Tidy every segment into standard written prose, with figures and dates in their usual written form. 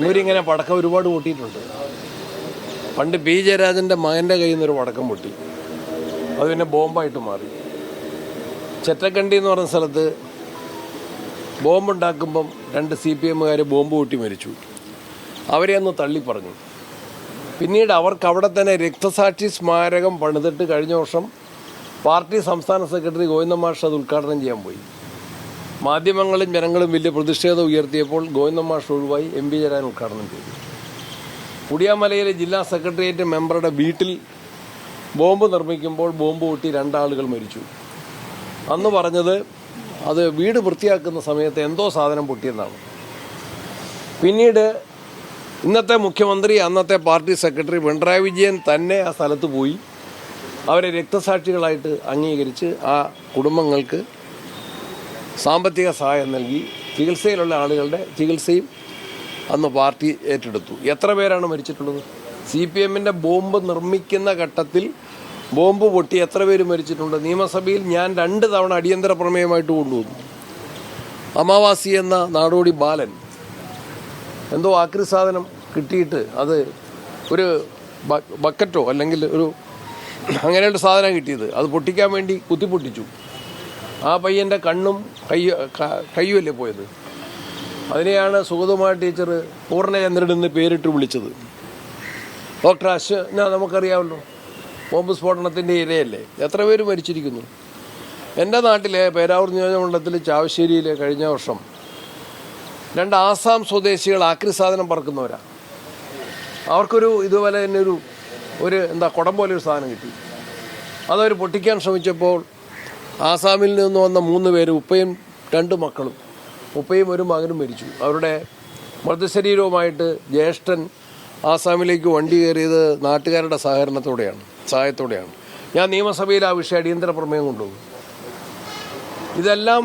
ഇവരിങ്ങനെ പടക്കം ഒരുപാട് പൊട്ടിയിട്ടുണ്ട്. പണ്ട് പി ജയരാജൻ്റെ മകൻ്റെ കയ്യിൽ നിന്നൊരു പടക്കം പൊട്ടി, അത് പിന്നെ ബോംബായിട്ട് മാറി. ചെറ്റക്കണ്ടി എന്ന് പറയുന്ന സ്ഥലത്ത് ബോംബുണ്ടാക്കുമ്പം 2 CPMകാർ ബോംബ് പൊട്ടി മരിച്ചു. അവരെ അന്ന് തള്ളിപ്പറഞ്ഞു. പിന്നീട് അവർക്ക് അവിടെ തന്നെ രക്തസാക്ഷി സ്മാരകം പണിതിട്ട് കഴിഞ്ഞ വർഷം പാർട്ടി സംസ്ഥാന സെക്രട്ടറി ഗോവിന്ദൻ മാഷ് അത് ഉദ്ഘാടനം ചെയ്യാൻ പോയി. മാധ്യമങ്ങളും ജനങ്ങളും വലിയ പ്രതിഷേധം ഉയർത്തിയപ്പോൾ ഗോവിന്ദൻ മാഷ് ഒഴിവായി MP ജയരാജൻ ഉദ്ഘാടനം ചെയ്തു. കുടിയാമലയിലെ ജില്ലാ സെക്രട്ടേറിയറ്റ് മെമ്പറുടെ വീട്ടിൽ ബോംബ് നിർമ്മിക്കുമ്പോൾ ബോംബ് പൊട്ടി 2 ആളുകൾ മരിച്ചു. അന്ന് പറഞ്ഞത് അത് വീട് വൃത്തിയാക്കുന്ന സമയത്ത് എന്തോ സാധനം പൊട്ടിയെന്നാണ്. പിന്നീട് ഇന്നത്തെ മുഖ്യമന്ത്രി അന്നത്തെ പാർട്ടി സെക്രട്ടറി പിണറായി വിജയൻ തന്നെ ആ സ്ഥലത്ത് പോയി അവരെ രക്തസാക്ഷികളായിട്ട് അംഗീകരിച്ച് ആ കുടുംബങ്ങൾക്ക് സാമ്പത്തിക സഹായം നൽകി. ചികിത്സയിലുള്ള ആളുകളുടെ ചികിത്സയും അന്ന് പാർട്ടി ഏറ്റെടുത്തു. എത്ര പേരാണ് മരിച്ചിട്ടുള്ളത്? CPMൻ്റെ ബോംബ് നിർമ്മിക്കുന്ന ഘട്ടത്തിൽ ബോംബ് പൊട്ടി എത്ര പേര് മരിച്ചിട്ടുണ്ട്? നിയമസഭയിൽ ഞാൻ 2 തവണ അടിയന്തര പ്രമേയമായിട്ട് കൊണ്ടുവന്നു. അമാവാസി എന്ന നാടോടി ബാലൻ എന്തോ ആക്രി സാധനം കിട്ടിയിട്ട് അത് ഒരു ബക്കറ്റോ അല്ലെങ്കിൽ ഒരു അങ്ങനെയുള്ള സാധനം കിട്ടിയത്, അത് പൊട്ടിക്കാൻ വേണ്ടി കുത്തിപ്പൊട്ടിച്ചു. ആ പയ്യൻ്റെ കണ്ണും കയ്യുമല്ലേ പോയത്. അതിനെയാണ് സുഗതകുമാരി ടീച്ചർ പൂർണ്ണചന്ദ്രൻ എന്ന് പേരിട്ട് വിളിച്ചത്. ഡോക്ടർ അശ്വന നമുക്കറിയാമല്ലോ, ബോംബ് സ്ഫോടനത്തിൻ്റെ ഇരയല്ലേ. എത്ര പേര് മരിച്ചിരിക്കുന്നു? എൻ്റെ നാട്ടിലെ പേരാവൂർ നിയോജകമണ്ഡലത്തിൽ ചാവശ്ശേരിയിൽ കഴിഞ്ഞ വർഷം 2 ആസാം സ്വദേശികൾ ആക്രി സാധനം പറക്കുന്നവരാണ്. അവർക്കൊരു ഇതുപോലെ തന്നെ ഒരു കുടം പോലെ ഒരു സാധനം കിട്ടി. അതവർ പൊട്ടിക്കാൻ ശ്രമിച്ചപ്പോൾ ആസാമിൽ നിന്ന് വന്ന 3 പേര്, ഉപ്പയും 2 മക്കളും, ഉപ്പയും ഒരു മകനും മരിച്ചു. അവരുടെ മൃതശരീരവുമായിട്ട് ജ്യേഷ്ഠൻ ആസാമിലേക്ക് വണ്ടി കയറിയത് നാട്ടുകാരുടെ സഹായത്തോടെയാണ്. ഞാൻ നിയമസഭയിൽ ആ വിഷയം അടിയന്തര പ്രമേയം കൊണ്ടുപോകും. ഇതെല്ലാം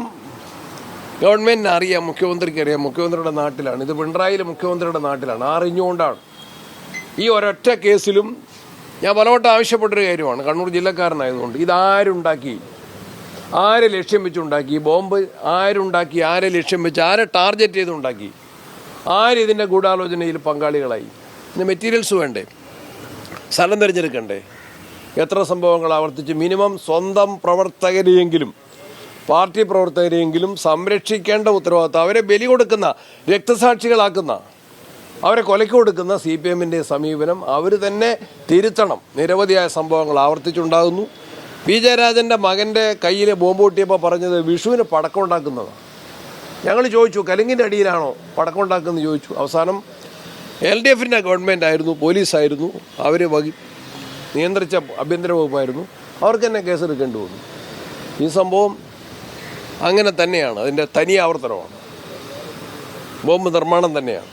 ഗവൺമെൻറ്റിന് അറിയാം, മുഖ്യമന്ത്രിക്ക് അറിയാം. മുഖ്യമന്ത്രിയുടെ നാട്ടിലാണ് ഇത്, പിണറായിയിലെ മുഖ്യമന്ത്രിയുടെ നാട്ടിലാണ്. അറിഞ്ഞുകൊണ്ടാണ് ഈ ഒരൊറ്റ കേസിലും ഞാൻ പലവട്ടം ആവശ്യപ്പെട്ടൊരു കാര്യമാണ്. കണ്ണൂർ ജില്ലക്കാരനായതുകൊണ്ട് ഇതാരുണ്ടാക്കി, ആരെ ലക്ഷ്യം വെച്ചുണ്ടാക്കി, ബോംബ് ആരുണ്ടാക്കി, ആരെ ലക്ഷ്യം വെച്ച്, ആരെ ടാർഗറ്റ് ചെയ്തുണ്ടാക്കി, ആരിതിൻ്റെ ഗൂഢാലോചനയിൽ പങ്കാളികളായി? ഇതിന് മെറ്റീരിയൽസ് വേണ്ടേ? സ്ഥലം തിരഞ്ഞെടുക്കണ്ടേ? എത്ര സംഭവങ്ങൾ ആവർത്തിച്ച് മിനിമം സ്വന്തം പ്രവർത്തകരെയെങ്കിലും പാർട്ടി പ്രവർത്തകരെയെങ്കിലും സംരക്ഷിക്കേണ്ട ഉത്തരവാദിത്വം, അവരെ ബലി കൊടുക്കുന്ന, രക്തസാക്ഷികളാക്കുന്ന, അവരെ കൊലയ്ക്ക് കൊടുക്കുന്ന CPMൻ്റെ സമീപനം അവർ തന്നെ തിരുത്തണം. നിരവധിയായ സംഭവങ്ങൾ ആവർത്തിച്ചുണ്ടാകുന്നു. പി ജയരാജൻ്റെ മകൻ്റെ കയ്യിൽ ബോംബ് പൊട്ടിയപ്പോൾ പറഞ്ഞത് വിഷുവിന് പടക്കം ഉണ്ടാക്കുന്നതാണ്. ഞങ്ങൾ ചോദിച്ചു, കലുങ്കിൻ്റെ അടിയിലാണോ പടക്കം ഉണ്ടാക്കുന്നത് ചോദിച്ചു. അവസാനം LDFൻ്റെ ഗവൺമെൻറ് ആയിരുന്നു, പോലീസായിരുന്നു, അവർ നിയന്ത്രിച്ച ആഭ്യന്തര വകുപ്പായിരുന്നു, അവർക്ക് തന്നെ കേസെടുക്കേണ്ടി വന്നു. ഈ സംഭവം അങ്ങനെ തന്നെയാണ്, അതിൻ്റെ തനി ആവർത്തനമാണ്. ബോംബ് നിർമ്മാണം തന്നെയാണ്.